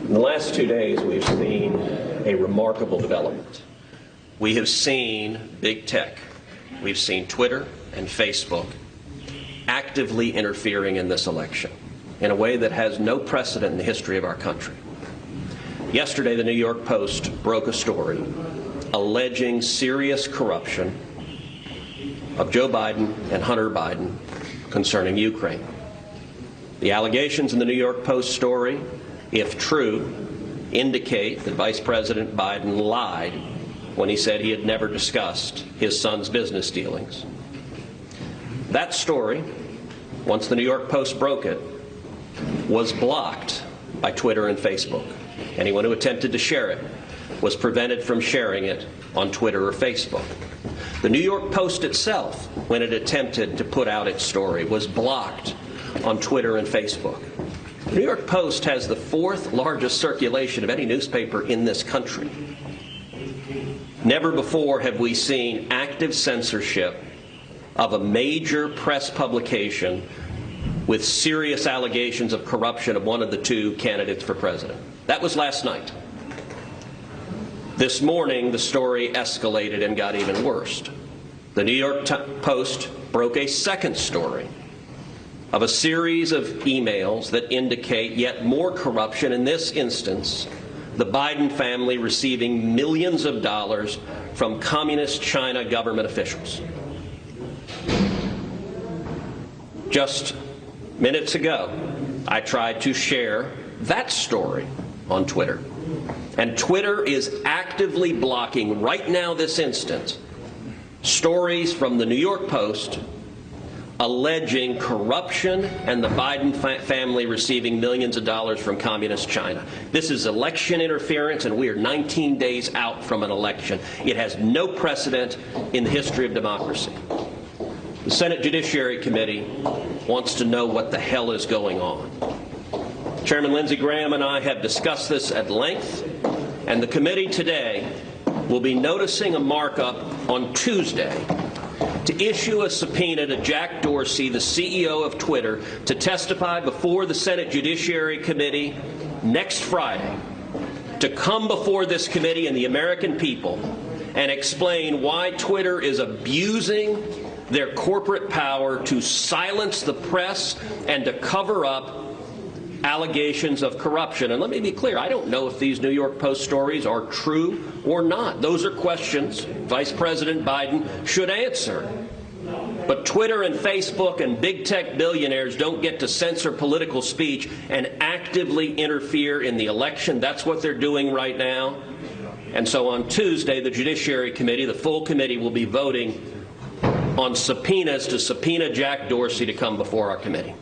In the last 2 days, we've seen a remarkable development. We have seen big tech, we've seen Twitter and Facebook actively interfering in this election in a way that has no precedent in the history of our country. Yesterday, the New York Post broke a story alleging serious corruption of Joe Biden and Hunter Biden concerning Ukraine. The allegations in the New York Post story, if true, indicate that Vice President Biden lied when he said he had never discussed his son's business dealings. That story, once the New York Post broke it, was blocked by Twitter and Facebook. Anyone who attempted to share it was prevented from sharing it on Twitter or Facebook. The New York Post itself, when it attempted to put out its story, was blocked on Twitter and Facebook. The New York Post has the fourth largest circulation of any newspaper in this country. Never before have we seen active censorship of a major press publication with serious allegations of corruption of one of the two candidates for president. That was last night. This morning, the story escalated and got even worse. The New York Post broke a second story of a series of emails that indicate yet more corruption, in this instance, the Biden family receiving millions of dollars from communist China government officials. Just minutes ago, I tried to share that story on Twitter. And Twitter is actively blocking, right now, this instant, stories from the New York Post alleging corruption and the Biden family receiving millions of dollars from communist China. This is election interference, and we are 19 days out from an election. It has no precedent in the history of democracy. The Senate Judiciary Committee wants to know what the hell is going on. Chairman Lindsey Graham and I have discussed this at length, and the committee today will be noticing a markup on Tuesday to issue a subpoena to Jack Dorsey, the CEO of Twitter, to testify before the Senate Judiciary Committee next Friday, to come before this committee and the American people and explain why Twitter is abusing their corporate power to silence the press and to cover up allegations of corruption. And let me be clear, I don't know if these New York Post stories are true or not. Those are questions Vice President Biden should answer. But Twitter and Facebook and big tech billionaires don't get to censor political speech and actively interfere in the election. That's what they're doing right now. And so on Tuesday, the Judiciary Committee, the full committee, will be voting on subpoenas to subpoena Jack Dorsey to come before our committee.